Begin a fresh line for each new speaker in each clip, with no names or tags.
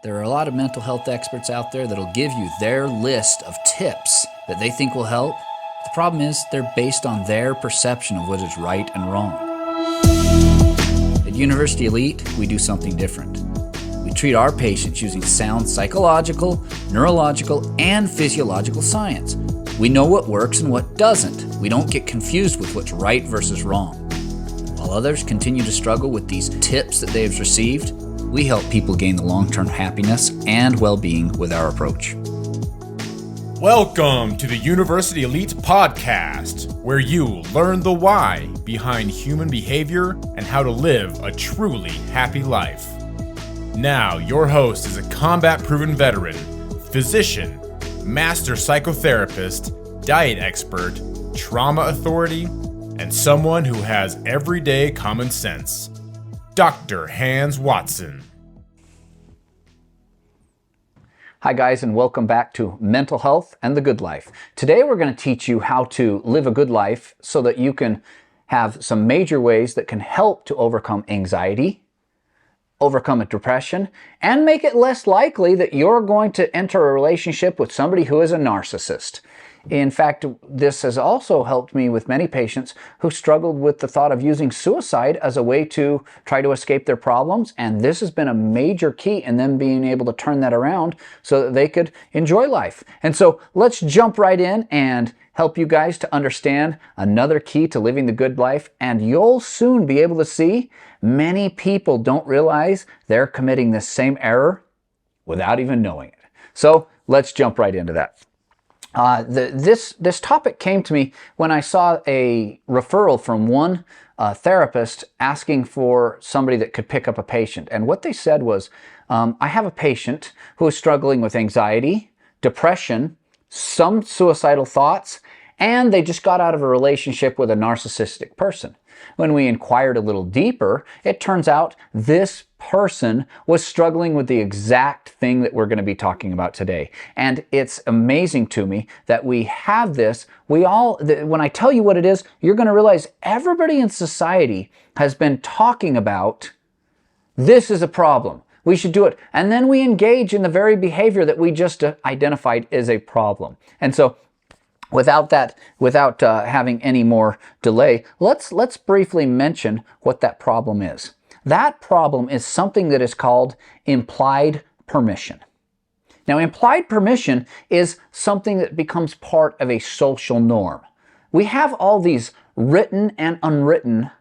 There are a lot of mental health experts out there that'll give you their list of tips that they think will help. The problem is they're based on their perception of what is right and wrong. At University Elite, we do something different. We treat our patients using sound psychological, neurological, and physiological science. We know what works and what doesn't. We don't get confused with what's right versus wrong. While others continue to struggle with these tips that they've received, we help people gain the long-term happiness and well-being with our approach.
Welcome to the University Elite Podcast, where you learn the why behind human behavior and how to live a truly happy life. Now, your host is a combat-proven veteran, physician, master psychotherapist, diet expert, trauma authority, and someone who has everyday common sense, Dr. Hans Watson.
Hi guys, and welcome back to Mental Health and the Good Life. Today we're going to teach you how to live a good life so that you can have some major ways that can help to overcome anxiety, overcome depression, and make it less likely that you're going to enter a relationship with somebody who is a narcissist. In fact, this has also helped me with many patients who struggled with the thought of using suicide as a way to try to escape their problems, and this has been a major key in them being able to turn that around so that they could enjoy life. And so let's jump right in and help you guys to understand another key to living the good life, and you'll soon be able to see many people don't realize they're committing this same error without even knowing it. So let's jump right into that. This topic came to me when I saw a referral from one therapist asking for somebody that could pick up a patient. And what they said was, I have a patient who is struggling with anxiety, depression, some suicidal thoughts, and they just got out of a relationship with a narcissistic person. When we inquired a little deeper, it turns out this person was struggling with the exact thing that we're going to be talking about today. And it's amazing to me that we have this. When I tell you what it is, you're going to realize everybody in society has been talking about this is a problem. We should do it. And then we engage in the very behavior that we just identified as a problem. And so without having any more delay, let's briefly mention what that problem is. That problem is something that is called implied permission. Now, implied permission is something that becomes part of a social norm. We have all these written and unwritten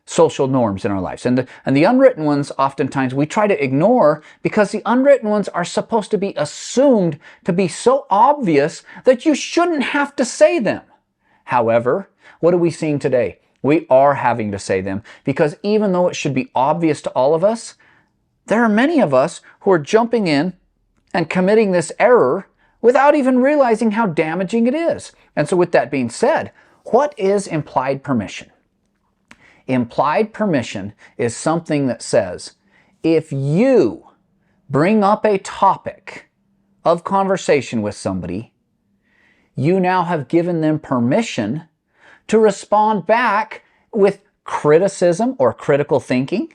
social norms in our lives. And the unwritten ones, oftentimes, we try to ignore because the unwritten ones are supposed to be assumed to be so obvious that you shouldn't have to say them. However, what are we seeing today? We are having to say them because even though it should be obvious to all of us, there are many of us who are jumping in and committing this error without even realizing how damaging it is. And so with that being said, what is implied permission? Implied permission is something that says, if you bring up a topic of conversation with somebody, you now have given them permission to respond back with criticism or critical thinking,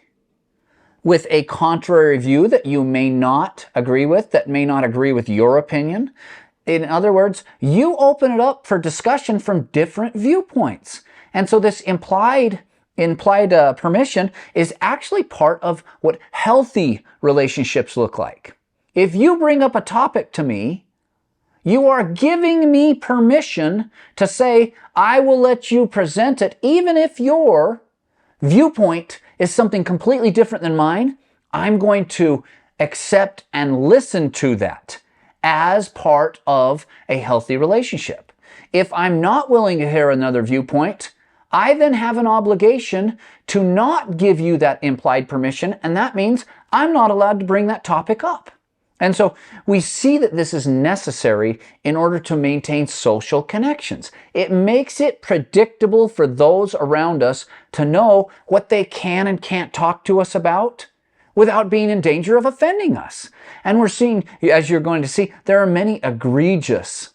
with a contrary view that you may not agree with, that may not agree with your opinion. In other words, you open it up for discussion from different viewpoints. And so this implied permission is actually part of what healthy relationships look like. If you bring up a topic to me, you are giving me permission to say, I will let you present it, even if your viewpoint is something completely different than mine. I'm going to accept and listen to that as part of a healthy relationship. If I'm not willing to hear another viewpoint, I then have an obligation to not give you that implied permission, and that means I'm not allowed to bring that topic up. And so we see that this is necessary in order to maintain social connections. It makes it predictable for those around us to know what they can and can't talk to us about without being in danger of offending us. And we're seeing, as you're going to see, there are many egregious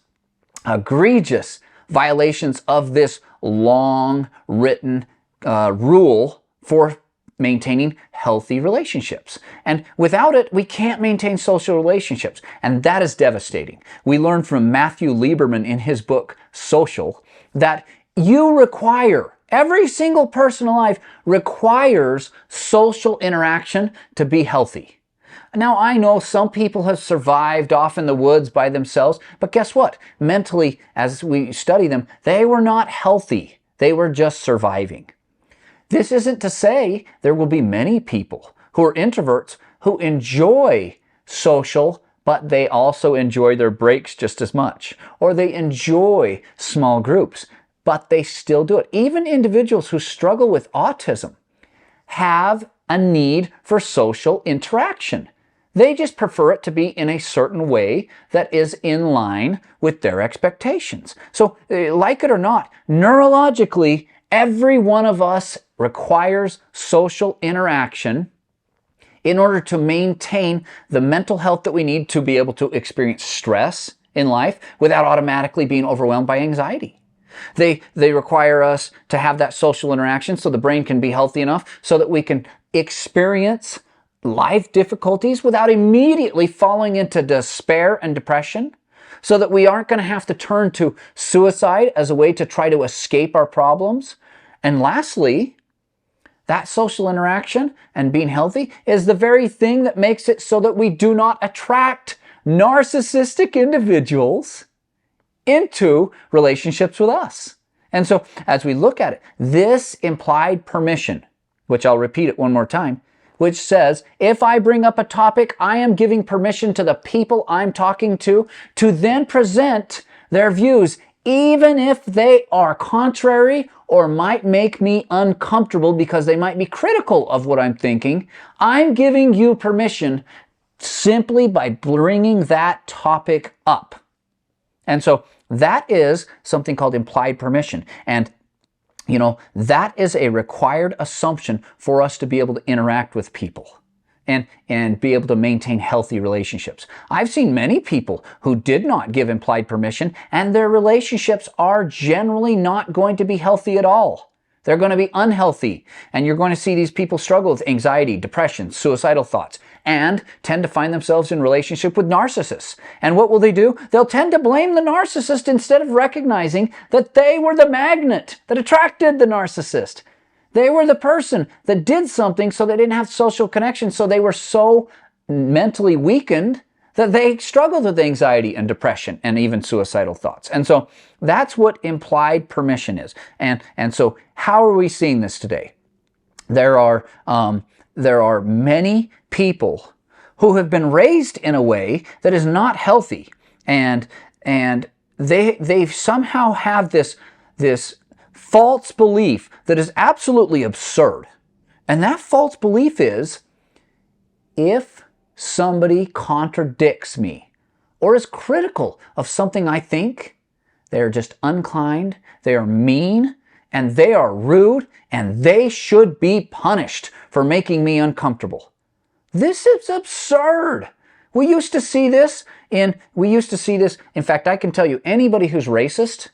violations of this long written rule for maintaining healthy relationships. And without it, we can't maintain social relationships. And that is devastating. We learn from Matthew Lieberman in his book, Social, that every single person alive requires social interaction to be healthy. Now, I know some people have survived off in the woods by themselves, but guess what? Mentally, as we study them, they were not healthy. They were just surviving. This isn't to say there will be many people who are introverts who enjoy social, but they also enjoy their breaks just as much. Or they enjoy small groups, but they still do it. Even individuals who struggle with autism have a need for social interaction. They just prefer it to be in a certain way that is in line with their expectations. So, like it or not, neurologically, every one of us requires social interaction in order to maintain the mental health that we need to be able to experience stress in life without automatically being overwhelmed by anxiety. They require us to have that social interaction so the brain can be healthy enough so that we can experience life difficulties without immediately falling into despair and depression, so that we aren't going to have to turn to suicide as a way to try to escape our problems. And lastly, that social interaction and being healthy is the very thing that makes it so that we do not attract narcissistic individuals into relationships with us. And so, as we look at it, this implied permission, which I'll repeat it one more time, which says, if I bring up a topic, I am giving permission to the people I'm talking to then present their views, even if they are contrary or might make me uncomfortable because they might be critical of what I'm thinking. I'm giving you permission simply by bringing that topic up. And so that is something called implied permission. And that is a required assumption for us to be able to interact with people and be able to maintain healthy relationships. I've seen many people who did not give implied permission, and their relationships are generally not going to be healthy at all. They're going to be unhealthy, and you're going to see these people struggle with anxiety, depression, suicidal thoughts, and tend to find themselves in relationship with narcissists. And what will they do? They'll tend to blame the narcissist instead of recognizing that they were the magnet that attracted the narcissist. They were the person that did something so they didn't have social connection, so they were so mentally weakened that they struggled with anxiety and depression and even suicidal thoughts. And so that's what implied permission is. And so how are we seeing this today? There are many people who have been raised in a way that is not healthy, and they somehow have this false belief that is absolutely absurd. And that false belief is, if somebody contradicts me or is critical of something I think, they are just unkind, they are mean, and they are rude, and they should be punished for making me uncomfortable. This is absurd. We used to see this. In fact, I can tell you, anybody who's racist,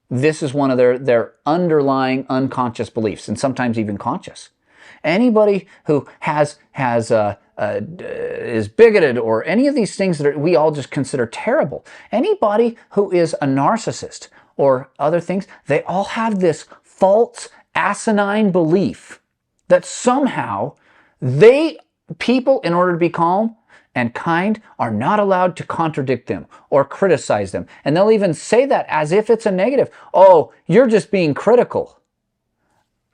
this is one of their underlying unconscious beliefs, and sometimes even conscious. Anybody who is bigoted, or any of these things that we all just consider terrible, anybody who is a narcissist or other things, they all have this false, asinine belief that somehow people, in order to be calm and kind, are not allowed to contradict them or criticize them. And they'll even say that as if it's a negative. Oh, you're just being critical.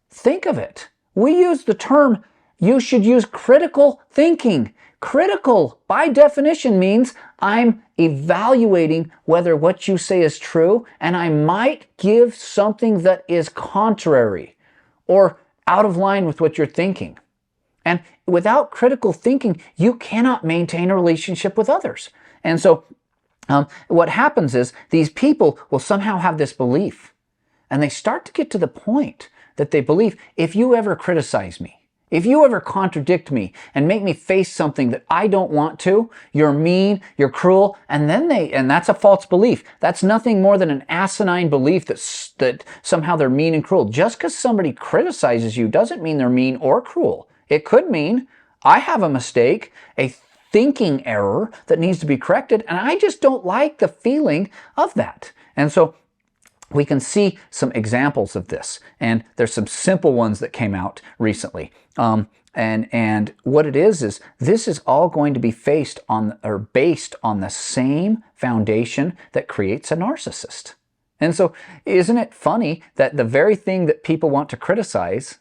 Think of it. We use the term, you should use critical thinking. Critical, by definition, means I'm evaluating whether what you say is true, and I might give something that is contrary or out of line with what you're thinking. And without critical thinking, you cannot maintain a relationship with others. And so what happens is these people will somehow have this belief, and they start to get to the point that they believe, if you ever criticize me, if you ever contradict me and make me face something that I don't want to, you're mean, you're cruel, and that's a false belief. That's nothing more than an asinine belief that somehow they're mean and cruel. Just because somebody criticizes you doesn't mean they're mean or cruel. It could mean I have a mistake, a thinking error that needs to be corrected, and I just don't like the feeling of that. And so we can see some examples of this, and there's some simple ones that came out recently. And what it is this is all going to be based on the same foundation that creates a narcissist. And so isn't it funny that the very thing that people want to criticize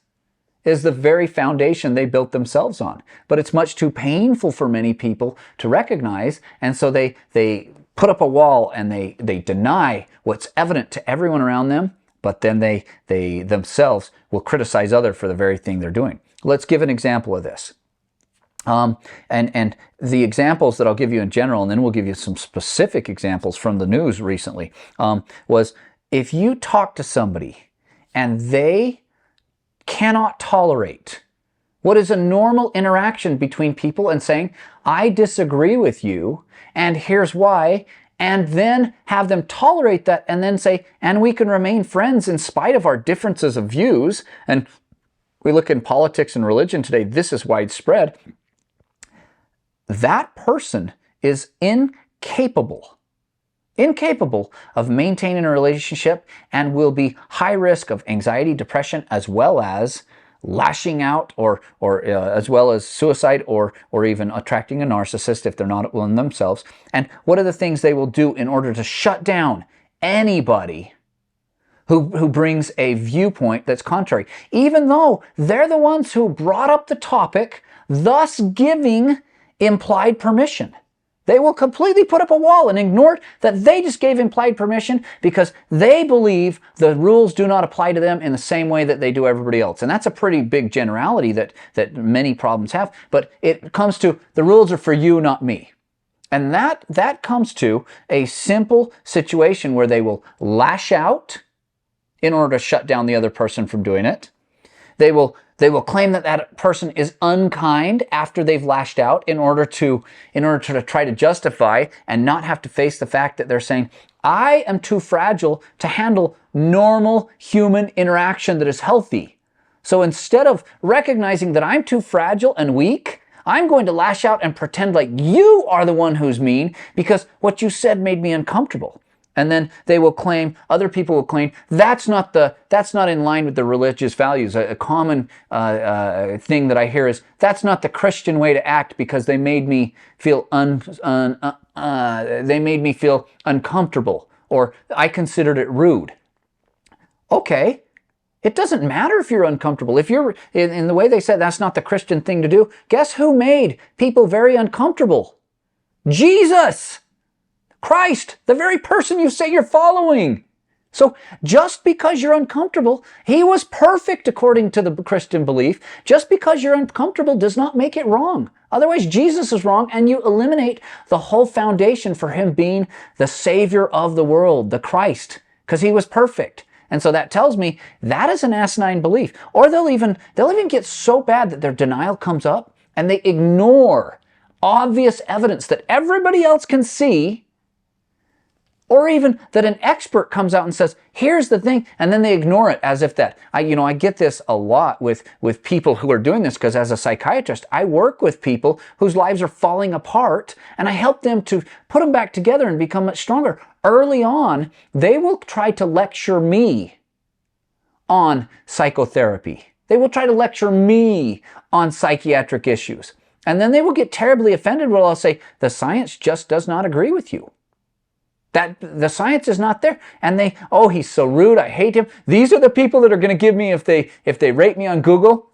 is the very foundation they built themselves on? But it's much too painful for many people to recognize, and so they put up a wall and they deny what's evident to everyone around them, but then they themselves will criticize others for the very thing they're doing. Let's give an example of this. And the examples that I'll give you in general, and then we'll give you some specific examples from the news recently, was if you talk to somebody and they cannot tolerate what is a normal interaction between people and saying, I disagree with you, and here's why, and then have them tolerate that and then say, and we can remain friends in spite of our differences of views. And we look in politics and religion today, this is widespread. That person is incapable of maintaining a relationship and will be high risk of anxiety, depression, as well as lashing out, or as well as suicide, or even attracting a narcissist if they're not one themselves. And what are the things they will do in order to shut down anybody who brings a viewpoint that's contrary, even though they're the ones who brought up the topic, thus giving implied permission? They will completely put up a wall and ignore that they just gave implied permission because they believe the rules do not apply to them in the same way that they do everybody else. And that's a pretty big generality that many problems have. But it comes to the rules are for you, not me. And that comes to a simple situation where they will lash out in order to shut down the other person from doing it. They will claim that person is unkind after they've lashed out in order to try to justify and not have to face the fact that they're saying, I am too fragile to handle normal human interaction that is healthy. So instead of recognizing that I'm too fragile and weak, I'm going to lash out and pretend like you are the one who's mean because what you said made me uncomfortable. And then they will claim, other people will claim, that's not in line with the religious values. A common thing that I hear is, that's not the Christian way to act because they made me feel uncomfortable, or I considered it rude. Okay, it doesn't matter if you're uncomfortable. If you're, in the way they said, that's not the Christian thing to do. Guess who made people very uncomfortable? Jesus! Christ, the very person you say you're following. So just because you're uncomfortable, he was perfect according to the Christian belief. Just because you're uncomfortable does not make it wrong. Otherwise, Jesus is wrong, and you eliminate the whole foundation for him being the Savior of the world, the Christ, because he was perfect. And so that tells me that is an asinine belief. Or they'll even get so bad that their denial comes up and they ignore obvious evidence that everybody else can see, or even that an expert comes out and says, here's the thing, and then they ignore it as if that. I get this a lot with people who are doing this, because as a psychiatrist, I work with people whose lives are falling apart, and I help them to put them back together and become much stronger. Early on, they will try to lecture me on psychotherapy. They will try to lecture me on psychiatric issues. And then they will get terribly offended when I'll say, the science just does not agree with you. That the science is not there. And he's so rude, I hate him. These are the people that are going to give me, if they rate me on Google,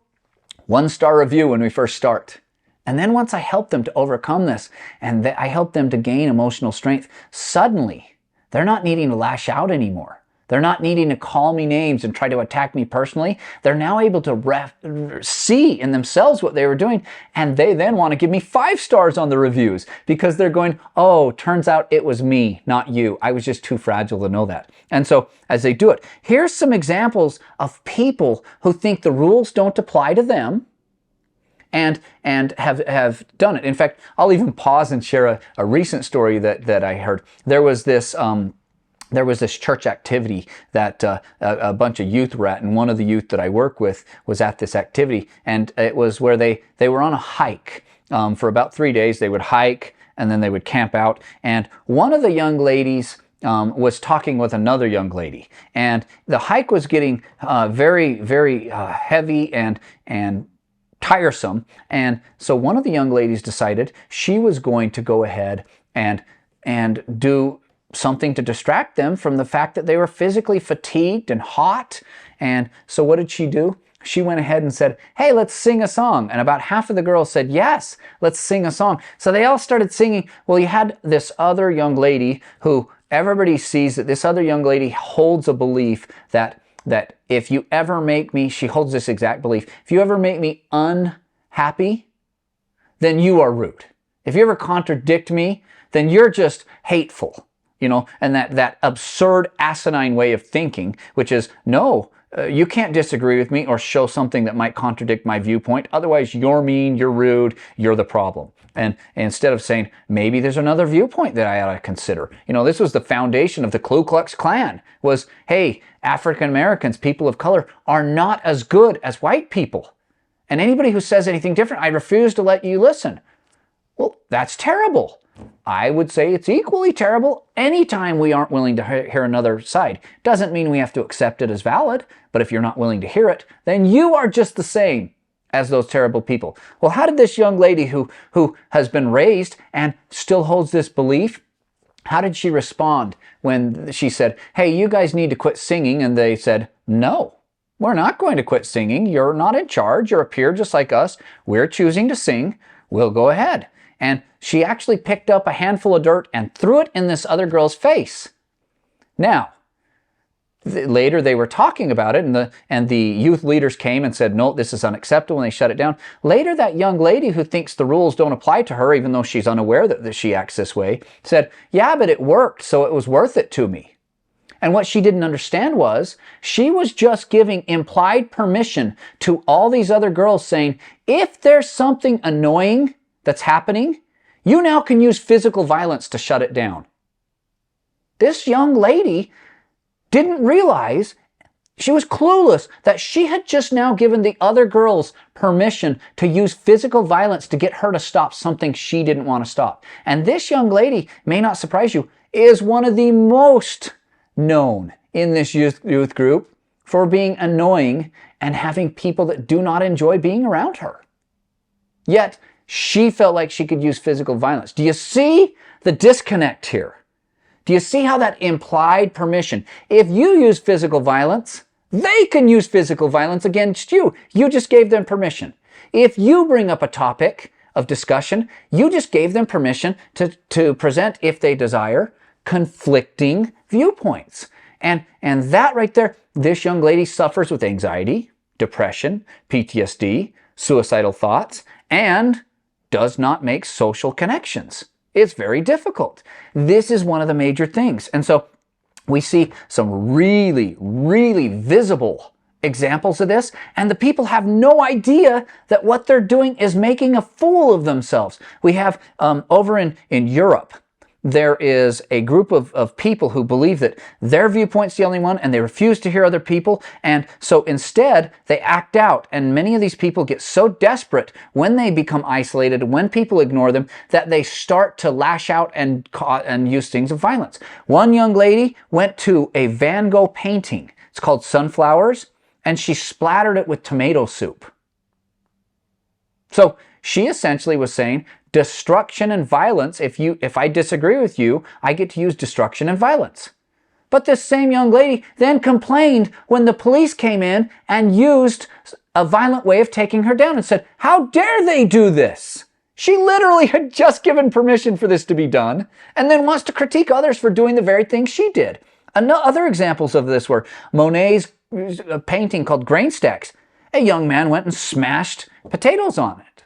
1-star review when we first start. And then once I help them to overcome this, and I help them to gain emotional strength, suddenly they're not needing to lash out anymore. They're not needing to call me names and try to attack me personally. They're now able to see in themselves what they were doing, and they then want to give me 5 stars on the reviews because they're going, oh, turns out it was me, not you. I was just too fragile to know that. And so as they do it, here's some examples of people who think the rules don't apply to them and have done it. In fact, I'll even pause and share a recent story that I heard. There was this there was this church activity that a bunch of youth were at, and one of the youth that I work with was at this activity, and it was where they were on a hike. For about 3 days. They would hike, and then they would camp out, and one of the young ladies was talking with another young lady, and the hike was getting very heavy and tiresome, and so one of the young ladies decided she was going to go ahead and do something to distract them from the fact that they were physically fatigued and hot. And so what did she do? She went ahead and said, hey, let's sing a song. And about half of the girls said, yes, let's sing a song. So they all started singing. Well, you had this other young lady who everybody sees that this other young lady holds a belief that if you ever make me, she holds this exact belief, if you ever make me unhappy, then you are rude. If you ever contradict me, then you're just hateful. And that absurd, asinine way of thinking, which is, no, you can't disagree with me or show something that might contradict my viewpoint. Otherwise, you're mean, you're rude, you're the problem. And instead of saying, maybe there's another viewpoint that I ought to consider. This was the foundation of the Ku Klux Klan, was, hey, African Americans, people of color, are not as good as white people. And anybody who says anything different, I refuse to let you listen. Well, that's terrible. I would say it's equally terrible anytime we aren't willing to hear another side. Doesn't mean we have to accept it as valid, but if you're not willing to hear it, then you are just the same as those terrible people. Well, how did this young lady who has been raised and still holds this belief, how did she respond when she said, hey, you guys need to quit singing? And they said, no, we're not going to quit singing. You're not in charge. You're a peer just like us. We're choosing to sing. We'll go ahead. And she actually picked up a handful of dirt and threw it in this other girl's face. Now, later they were talking about it, and the youth leaders came and said, no, this is unacceptable, and they shut it down. Later, that young lady who thinks the rules don't apply to her, even though she's unaware that she acts this way, said, yeah, but it worked, so it was worth it to me. And what she didn't understand was, she was just giving implied permission to all these other girls, saying, if there's something annoying that's happening, you now can use physical violence to shut it down. This young lady didn't realize, she was clueless, that she had just now given the other girls permission to use physical violence to get her to stop something she didn't want to stop. And this young lady, may not surprise you, is one of the most known in this youth group for being annoying and having people that do not enjoy being around her. Yet, she felt like she could use physical violence. Do you see the disconnect here? Do you see how that implied permission? If you use physical violence, they can use physical violence against you. You just gave them permission. If you bring up a topic of discussion, you just gave them permission to present, if they desire, conflicting viewpoints. And that right there, this young lady suffers with anxiety, depression, PTSD, suicidal thoughts, and does not make social connections. It's very difficult. This is one of the major things. And so we see some really visible examples of this, and the people have no idea that what they're doing is making a fool of themselves. We have over in Europe, there is a group of people who believe that their viewpoint's the only one, and they refuse to hear other people, and so instead they act out. And many of these people get so desperate when they become isolated, when people ignore them, that they start to lash out and use things of violence. One young lady went to a Van Gogh painting. It's called Sunflowers, and she splattered it with tomato soup. So she essentially was saying, destruction and violence, if I disagree with you, I get to use destruction and violence. But this same young lady then complained when the police came in and used a violent way of taking her down and said, how dare they do this? She literally had just given permission for this to be done, and then wants to critique others for doing the very thing she did. Other examples of this were Monet's painting called Grain Stacks. A young man went and smashed potatoes on it.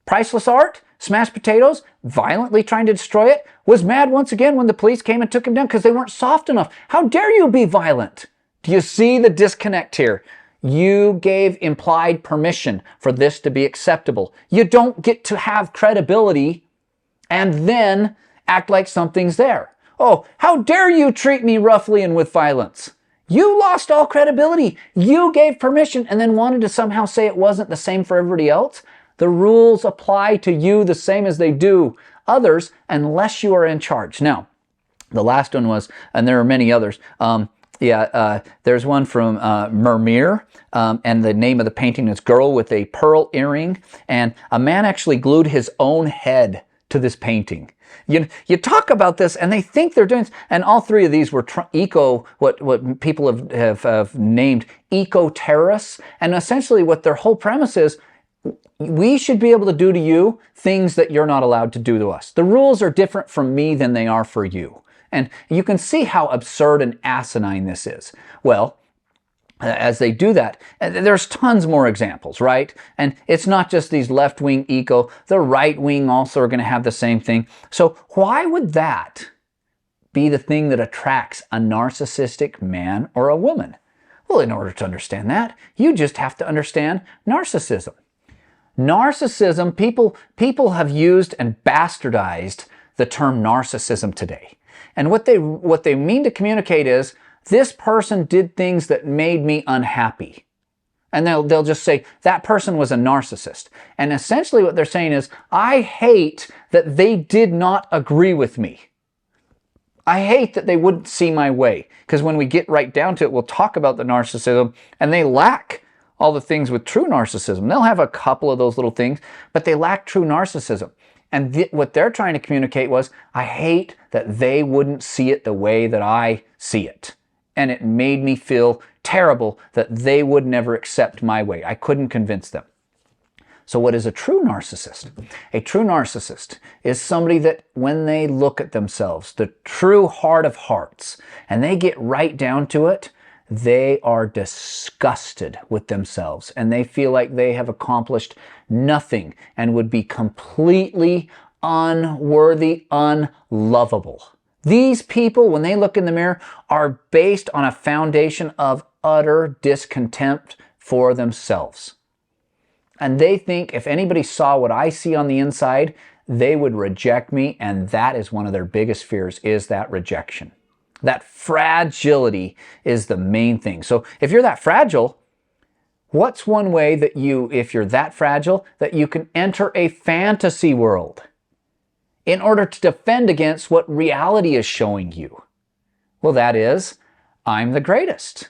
Priceless art, smashed potatoes, violently trying to destroy it, was mad once again when the police came and took him down because they weren't soft enough. How dare you be violent? Do you see the disconnect here? You gave implied permission for this to be acceptable. You don't get to have credibility and then act like something's there. Oh, how dare you treat me roughly and with violence? You lost all credibility. You gave permission and then wanted to somehow say it wasn't the same for everybody else. The rules apply to you the same as they do others unless you are in charge. Now, the last one was, and there are many others, there's one from Vermeer, and the name of the painting is Girl with a Pearl Earring, and a man actually glued his own head to this painting. You talk about this, and they think they're doing, and all three of these were what people have named eco-terrorists, and essentially what their whole premise is, we should be able to do to you things that you're not allowed to do to us. The rules are different from me than they are for you. And you can see how absurd and asinine this is. Well, as they do that, there's tons more examples, right? And it's not just these left-wing eco, the right-wing also are going to have the same thing. So why would that be the thing that attracts a narcissistic man or a woman? Well, in order to understand that, you just have to understand narcissism. Narcissism, people have used and bastardized the term narcissism today. And what they mean to communicate is, this person did things that made me unhappy. And they'll just say, that person was a narcissist. And essentially what they're saying is, I hate that they did not agree with me. I hate that they wouldn't see my way. Because when we get right down to it, we'll talk about the narcissism, and they lack all the things with true narcissism. They'll have a couple of those little things, but they lack true narcissism. And what they're trying to communicate was, I hate that they wouldn't see it the way that I see it. And it made me feel terrible that they would never accept my way. I couldn't convince them. So what is a true narcissist? A true narcissist is somebody that when they look at themselves, the true heart of hearts, and they get right down to it, they are disgusted with themselves and they feel like they have accomplished nothing and would be completely unworthy, unlovable. These people, when they look in the mirror, are based on a foundation of utter discontent for themselves. And they think if anybody saw what I see on the inside, they would reject me, and that is one of their biggest fears, is that rejection. That fragility is the main thing. So if you're that fragile, what's one way that if you're that fragile, that you can enter a fantasy world in order to defend against what reality is showing you? Well, that is, I'm the greatest.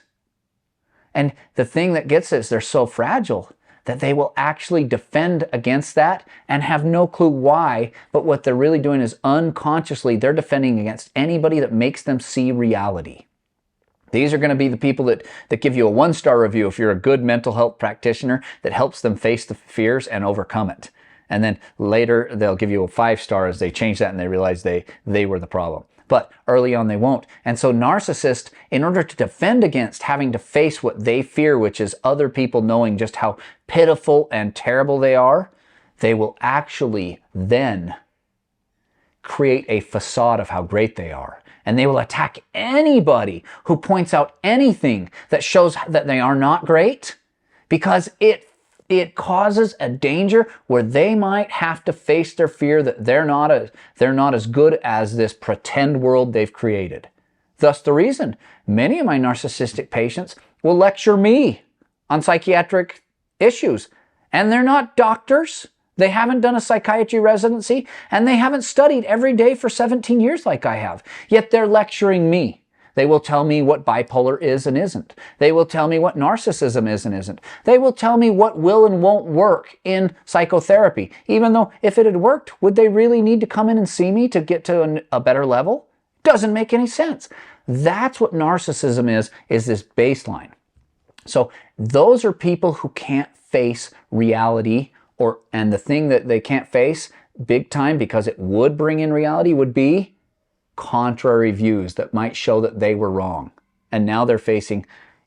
And the thing that gets is they're so fragile that they will actually defend against that and have no clue why, but what they're really doing is unconsciously they're defending against anybody that makes them see reality. These are going to be the people that give you a 1-star review if you're a good mental health practitioner that helps them face the fears and overcome it. And then later they'll give you a 5-star as they change that and they realize they were the problem. But early on they won't. And so narcissists, in order to defend against having to face what they fear, which is other people knowing just how pitiful and terrible they are, they will actually then create a facade of how great they are. And they will attack anybody who points out anything that shows that they are not great, because it causes a danger where they might have to face their fear that they're not as good as this pretend world they've created. Thus the reason many of my narcissistic patients will lecture me on psychiatric issues. And they're not doctors. They haven't done a psychiatry residency, and they haven't studied every day for 17 years like I have. Yet they're lecturing me. They will tell me what bipolar is and isn't. They will tell me what narcissism is and isn't. They will tell me what will and won't work in psychotherapy. Even though if it had worked, would they really need to come in and see me to get to a better level? Doesn't make any sense. That's what narcissism is this baseline. So those are people who can't face reality, and the thing that they can't face big time because it would bring in reality would be contrary views that might show that they were wrong. And now they're facing,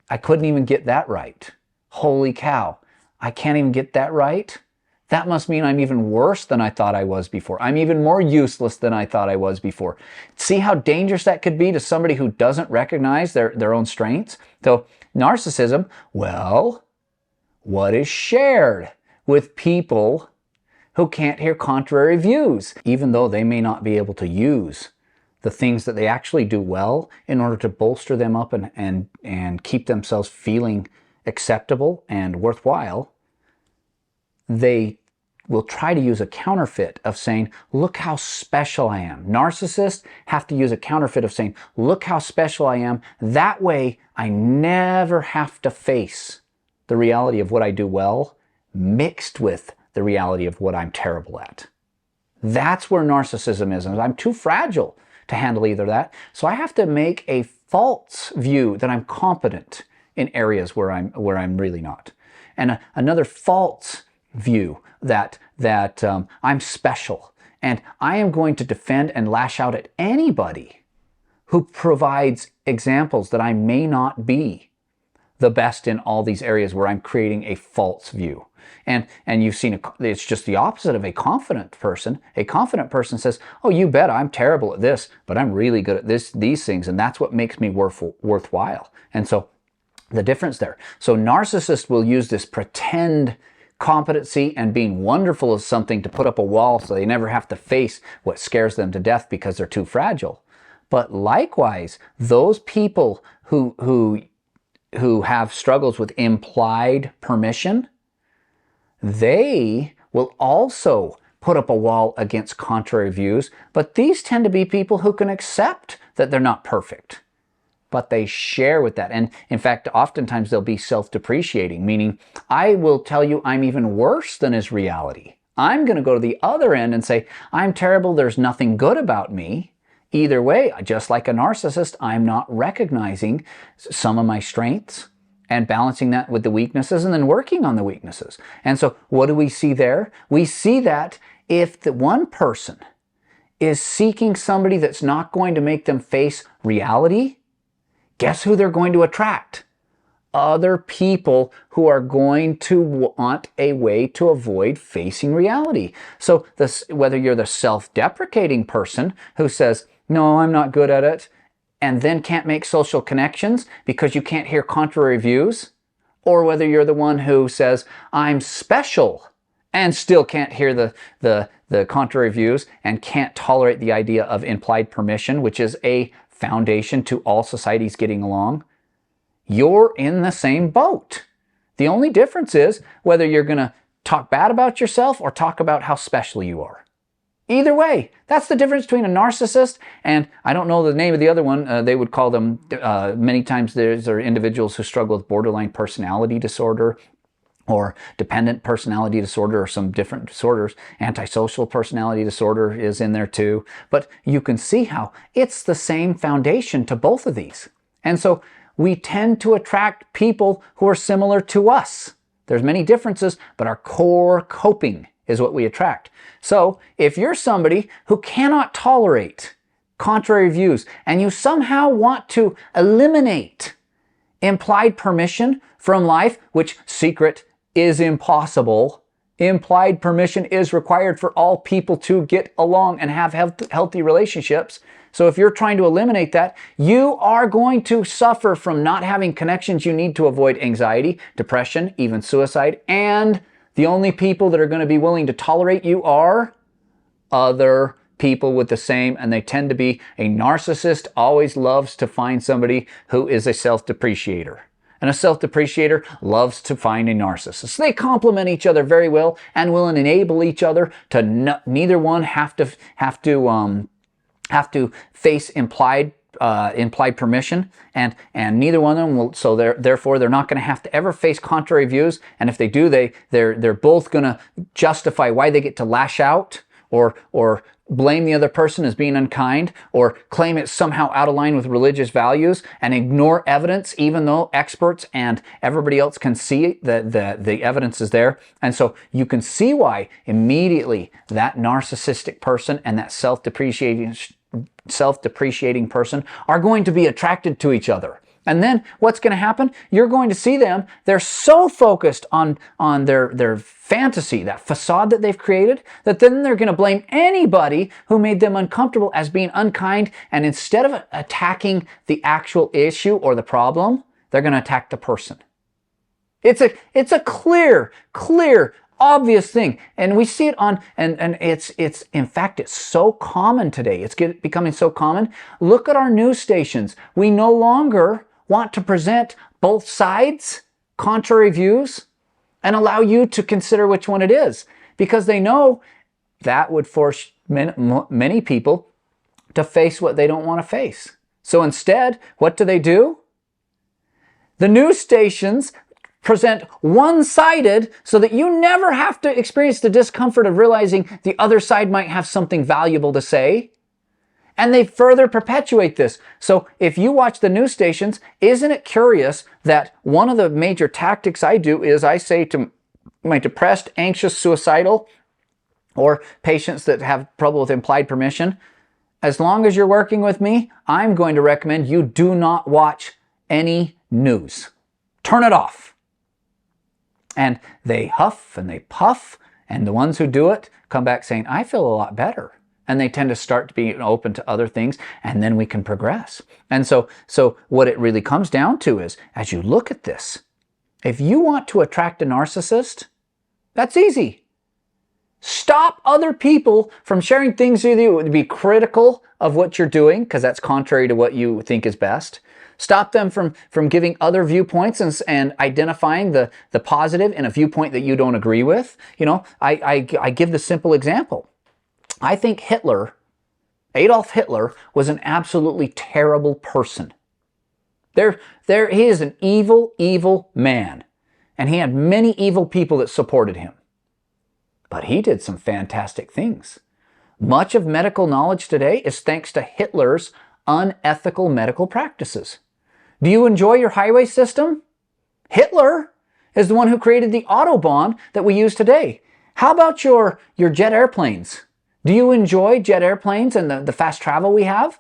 I couldn't even get that right. Holy cow, I can't even get that right? That must mean I'm even worse than I thought I was before. I'm even more useless than I thought I was before. See how dangerous that could be to somebody who doesn't recognize their own strengths? So narcissism, well, what is shared with people who can't hear contrary views, even though they may not be able to use the things that they actually do well in order to bolster them up and keep themselves feeling acceptable and worthwhile, they will try to use a counterfeit of saying, look how special I am. Narcissists have to use a counterfeit of saying, look how special I am. That way, I never have to face the reality of what I do well mixed with the reality of what I'm terrible at. That's where narcissism is. And I'm too fragile to handle either of that. So I have to make a false view that I'm competent in areas where I'm really not. And another false view that I'm special. And I am going to defend and lash out at anybody who provides examples that I may not be the best in all these areas where I'm creating a false view. And you've seen it's just the opposite of a confident person. A confident person says, oh, you bet I'm terrible at this, but I'm really good at these things, and that's what makes me worthwhile. And so the difference there. So narcissists will use this pretend competency and being wonderful as something to put up a wall so they never have to face what scares them to death because they're too fragile. But likewise, those people who have struggles with implied permission, they will also put up a wall against contrary views, but these tend to be people who can accept that they're not perfect, but they share with that. And in fact, oftentimes they'll be self-depreciating, meaning I will tell you I'm even worse than is reality. I'm going to go to the other end and say, I'm terrible, there's nothing good about me. Either way, just like a narcissist, I'm not recognizing some of my strengths and balancing that with the weaknesses and then working on the weaknesses. And so what do we see there? We see that if the one person is seeking somebody that's not going to make them face reality, guess who they're going to attract? Other people who are going to want a way to avoid facing reality. So whether you're the self-deprecating person who says, no, I'm not good at it, and then can't make social connections because you can't hear contrary views, or whether you're the one who says, I'm special, and still can't hear the contrary views and can't tolerate the idea of implied permission, which is a foundation to all societies getting along, you're in the same boat. The only difference is whether you're going to talk bad about yourself or talk about how special you are. Either way, that's the difference between a narcissist and, I don't know the name of the other one, they would call them, many times there are individuals who struggle with borderline personality disorder or dependent personality disorder or some different disorders. Antisocial personality disorder is in there too. But you can see how it's the same foundation to both of these. And so we tend to attract people who are similar to us. There's many differences, but our core coping is what we attract. So if you're somebody who cannot tolerate contrary views and you somehow want to eliminate implied permission from life, which secret is impossible, implied permission is required for all people to get along and have healthy relationships. So if you're trying to eliminate that, you are going to suffer from not having connections you need to avoid anxiety, depression, even suicide, and the only people that are going to be willing to tolerate you are other people with the same, and they tend to be, a narcissist always loves to find somebody who is a self-depreciator. And a self-depreciator loves to find a narcissist. They complement each other very well and will enable each other to neither one have to face implied permission, and neither one of them will. So therefore, they're not going to have to ever face contrary views. And if they do, they're both going to justify why they get to lash out or blame the other person as being unkind, or claim it's somehow out of line with religious values and ignore evidence, even though experts and everybody else can see that the evidence is there. And so you can see why immediately that narcissistic person and that self-depreciating person are going to be attracted to each other. And then what's going to happen? You're going to see them, they're so focused on their fantasy, that facade that they've created, that then they're going to blame anybody who made them uncomfortable as being unkind, and instead of attacking the actual issue or the problem, they're going to attack the person. It's a clear, obvious thing. And we see it on, and it's in fact, it's so common today. It's becoming so common. Look at our news stations. We no longer want to present both sides, contrary views, and allow you to consider which one it is, because they know that would force many people to face what they don't want to face. So instead, what do? The news stations present one-sided so that you never have to experience the discomfort of realizing the other side might have something valuable to say. And they further perpetuate this. So if you watch the news stations, isn't it curious that one of the major tactics I do is I say to my depressed, anxious, suicidal, or patients that have trouble with implied permission, as long as you're working with me, I'm going to recommend you do not watch any news. Turn it off. And they huff and they puff, and the ones who do it come back saying, I feel a lot better. And they tend to start to be open to other things, and then we can progress. And so what it really comes down to is, as you look at this, if you want to attract a narcissist, that's easy. Stop other people from sharing things with you that would be critical of what you're doing, because that's contrary to what you think is best. Stop them from giving other viewpoints and identifying the positive in a viewpoint that you don't agree with. You know, I give the simple example. I think Adolf Hitler, was an absolutely terrible person. He is an evil, evil man. And he had many evil people that supported him. But he did some fantastic things. Much of medical knowledge today is thanks to Hitler's unethical medical practices. Do you enjoy your highway system? Hitler is the one who created the Autobahn that we use today. How about your jet airplanes? Do you enjoy jet airplanes and the fast travel we have?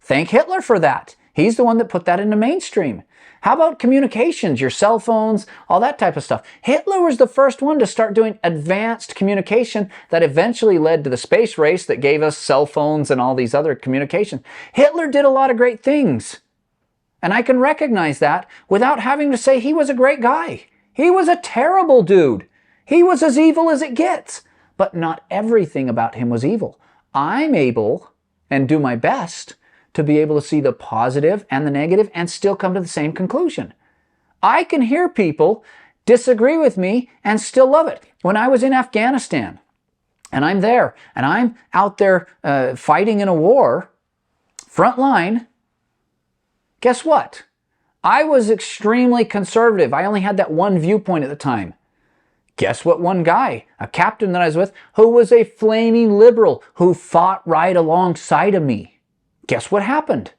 Thank Hitler for that. He's the one that put that into mainstream. How about communications, your cell phones, all that type of stuff? Hitler was the first one to start doing advanced communication that eventually led to the space race that gave us cell phones and all these other communications. Hitler did a lot of great things. And I can recognize that without having to say he was a great guy. He was a terrible dude. He was as evil as it gets. But not everything about him was evil. I'm able, and do my best, to be able to see the positive and the negative and still come to the same conclusion. I can hear people disagree with me and still love it. When I was in Afghanistan, and I'm there, and I'm out there fighting in a war, front line, guess what? I was extremely conservative. I only had that one viewpoint at the time. Guess what one guy, a captain that I was with, who was a flaming liberal, who fought right alongside of me. Guess what happened?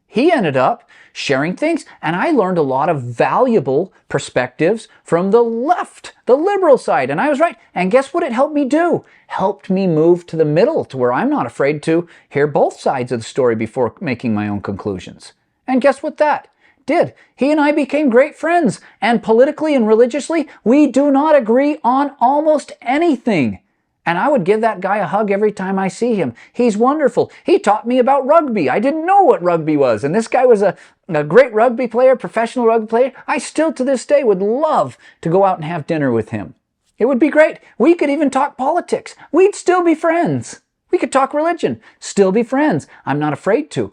He ended up sharing things, and I learned a lot of valuable perspectives from the left, the liberal side, and I was right. And guess what it helped me do? Helped me move to the middle, to where I'm not afraid to hear both sides of the story before making my own conclusions. And guess what that did? He and I became great friends, and politically and religiously, we do not agree on almost anything. And I would give that guy a hug every time I see him. He's wonderful. He taught me about rugby. I didn't know what rugby was. And this guy was a great rugby player, professional rugby player. I still to this day would love to go out and have dinner with him. It would be great. We could even talk politics. We'd still be friends. We could talk religion, still be friends. I'm not afraid to.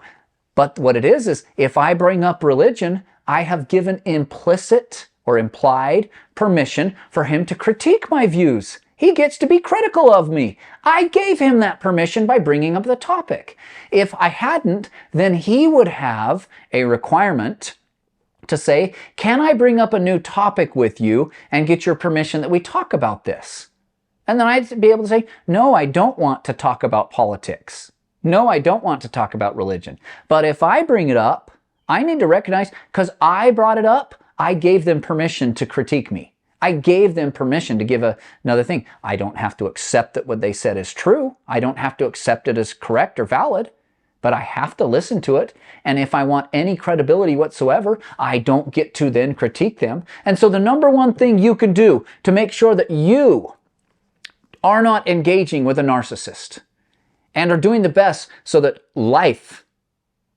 But what it is if I bring up religion, I have given implicit or implied permission for him to critique my views. He gets to be critical of me. I gave him that permission by bringing up the topic. If I hadn't, then he would have a requirement to say, can I bring up a new topic with you and get your permission that we talk about this? And then I'd be able to say, no, I don't want to talk about politics. No, I don't want to talk about religion. But if I bring it up, I need to recognize, because I brought it up, I gave them permission to critique me. I gave them permission to give another thing. I don't have to accept that what they said is true. I don't have to accept it as correct or valid, but I have to listen to it. And if I want any credibility whatsoever, I don't get to then critique them. And so the number one thing you can do to make sure that you are not engaging with a narcissist and are doing the best so that life,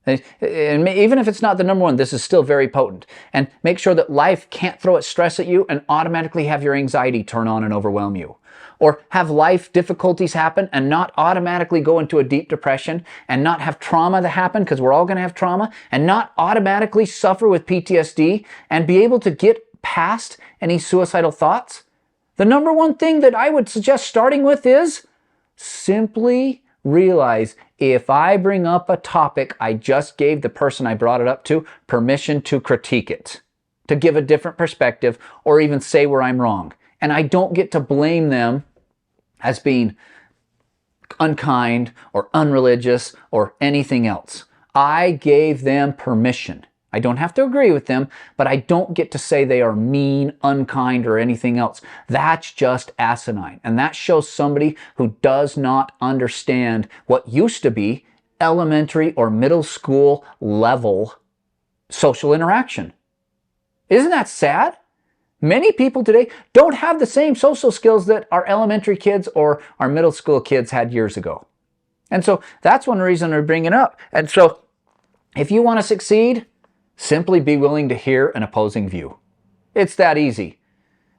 and even if it's not the number one, this is still very potent. And make sure that life can't throw its stress at you and automatically have your anxiety turn on and overwhelm you. or have life difficulties happen and not automatically go into a deep depression and not have trauma that happen, because we're all going to have trauma, and not automatically suffer with PTSD and be able to get past any suicidal thoughts? The number one thing that I would suggest starting with is simply realize, if I bring up a topic, I just gave the person I brought it up to permission to critique it, to give a different perspective, or even say where I'm wrong. And I don't get to blame them as being unkind or unreligious or anything else. I gave them permission. I don't have to agree with them, but I don't get to say they are mean, unkind, or anything else. That's just asinine. And that shows somebody who does not understand what used to be elementary or middle school level social interaction. Isn't that sad? Many people today don't have the same social skills that our elementary kids or our middle school kids had years ago. And so that's one reason we bring it up. And so if you want to succeed, simply be willing to hear an opposing view. It's that easy.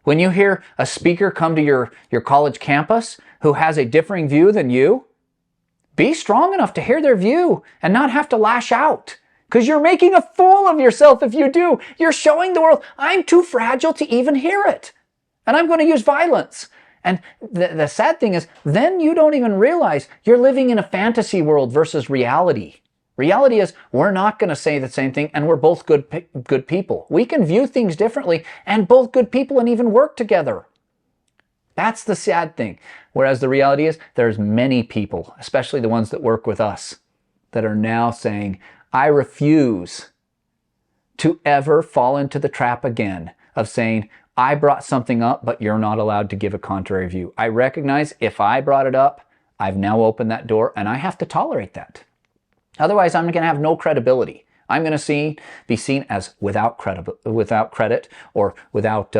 When you hear a speaker come to your college campus who has a differing view than you, be strong enough to hear their view and not have to lash out. Because you're making a fool of yourself if you do. You're showing the world, I'm too fragile to even hear it. And I'm going to use violence. And the sad thing is, then you don't even realize you're living in a fantasy world versus reality. Reality is, we're not going to say the same thing, and we're both good people. We can view things differently and both good people and even work together. That's the sad thing. Whereas the reality is, there's many people, especially the ones that work with us, that are now saying, I refuse to ever fall into the trap again of saying, I brought something up, but you're not allowed to give a contrary view. I recognize if I brought it up, I've now opened that door, and I have to tolerate that. Otherwise, I'm going to have no credibility. I'm going to be seen as without credit or without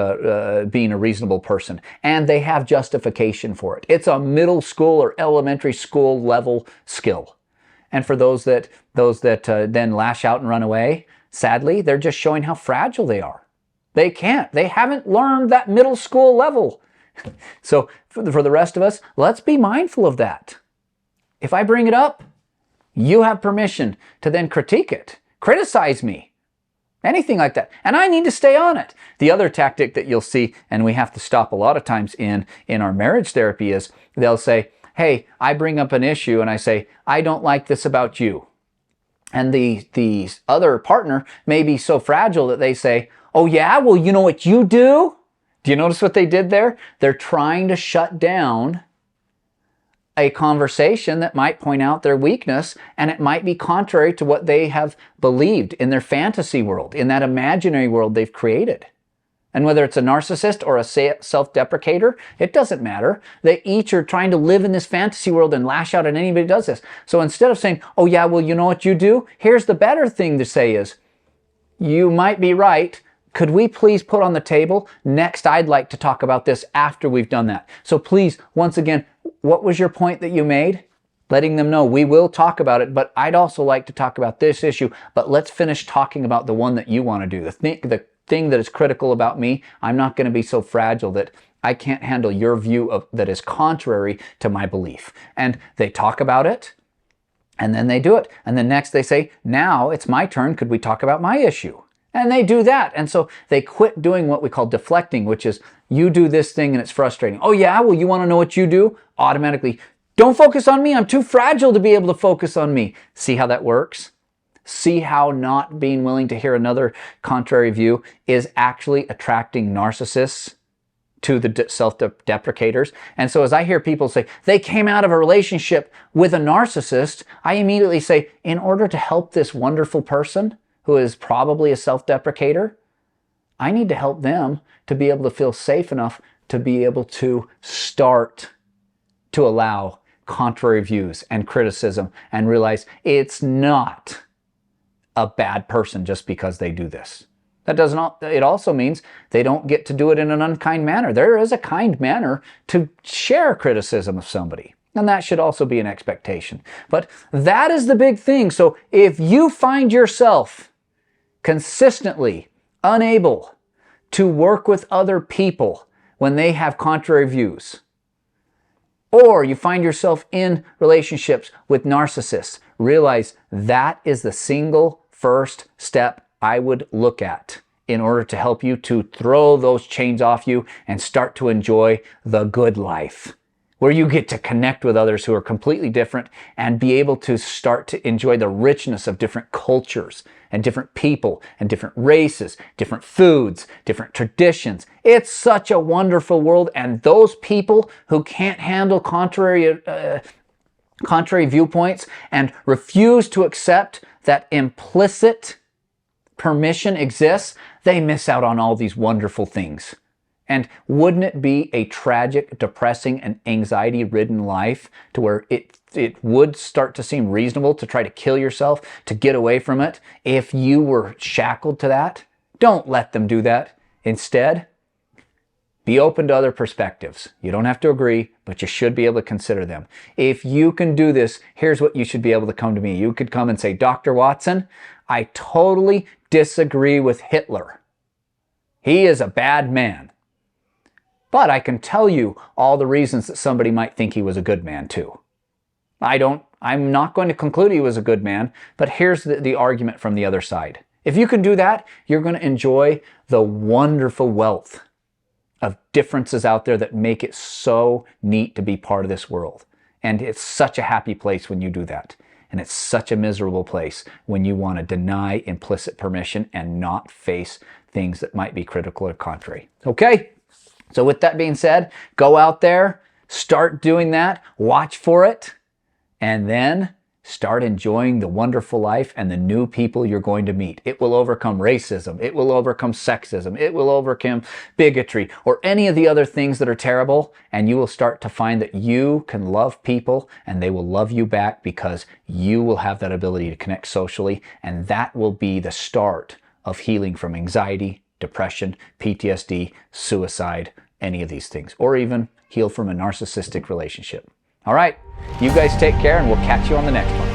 being a reasonable person. And they have justification for it. It's a middle school or elementary school level skill. And for those that then lash out and run away, sadly, they're just showing how fragile they are. They can't. They haven't learned that middle school level. So for the rest of us, let's be mindful of that. If I bring it up, you have permission to then critique it, criticize me, anything like that. And I need to stay on it. The other tactic that you'll see, and we have to stop a lot of times in our marriage therapy, is they'll say, hey, I bring up an issue and I say, I don't like this about you. And the other partner may be so fragile that they say, oh yeah, well, you know what you do? Do you notice what they did there? They're trying to shut down a conversation that might point out their weakness, and it might be contrary to what they have believed in their fantasy world, in that imaginary world they've created. And whether it's a narcissist or a self-deprecator, it doesn't matter. They each are trying to live in this fantasy world and lash out at anybody who does this. So instead of saying, oh yeah, well, you know what you do? Here's the better thing to say is, you might be right. Could we please put on the table, next I'd like to talk about this after we've done that. So please, once again, what was your point that you made? Letting them know we will talk about it, but I'd also like to talk about this issue, but let's finish talking about the one that you want to do. The thing that is critical about me, I'm not going to be so fragile that I can't handle your view that is contrary to my belief. And they talk about it, and then they do it. And then next they say, now it's my turn, could we talk about my issue? And they do that. And so they quit doing what we call deflecting, which is you do this thing and it's frustrating. Oh yeah, well, you want to know what you do? Automatically, don't focus on me. I'm too fragile to be able to focus on me. See how that works? See how not being willing to hear another contrary view is actually attracting narcissists to the self-deprecators. And so as I hear people say, they came out of a relationship with a narcissist, I immediately say, in order to help this wonderful person who is probably a self-deprecator, I need to help them to be able to feel safe enough to be able to start to allow contrary views and criticism and realize it's not a bad person just because they do this. It also means they don't get to do it in an unkind manner. There is a kind manner to share criticism of somebody. And that should also be an expectation. But that is the big thing. So if you find yourself consistently unable to work with other people when they have contrary views, or you find yourself in relationships with narcissists, realize that is the single first step I would look at in order to help you to throw those chains off you and start to enjoy the good life, where you get to connect with others who are completely different and be able to start to enjoy the richness of different cultures and different people and different races, different foods, different traditions. It's such a wonderful world, and those people who can't handle contrary viewpoints and refuse to accept that implicit permission exists, they miss out on all these wonderful things. And wouldn't it be a tragic, depressing, and anxiety-ridden life to where it would start to seem reasonable to try to kill yourself to get away from it if you were shackled to that? Don't let them do that. Instead, be open to other perspectives. You don't have to agree, but you should be able to consider them. If you can do this, here's what you should be able to come to me. You could come and say, Dr. Watson, I totally disagree with Hitler. He is a bad man. But I can tell you all the reasons that somebody might think he was a good man too. I'm not going to conclude he was a good man, but here's the argument from the other side. If you can do that, you're going to enjoy the wonderful wealth of differences out there that make it so neat to be part of this world. And it's such a happy place when you do that. And it's such a miserable place when you want to deny implicit permission and not face things that might be critical or contrary. Okay? So with that being said, go out there, start doing that, watch for it, and then start enjoying the wonderful life and the new people you're going to meet. It will overcome racism. It will overcome sexism. It will overcome bigotry or any of the other things that are terrible. And you will start to find that you can love people and they will love you back because you will have that ability to connect socially. And that will be the start of healing from anxiety, depression, PTSD, suicide, any of these things, or even heal from a narcissistic relationship. All right, you guys take care, and we'll catch you on the next one.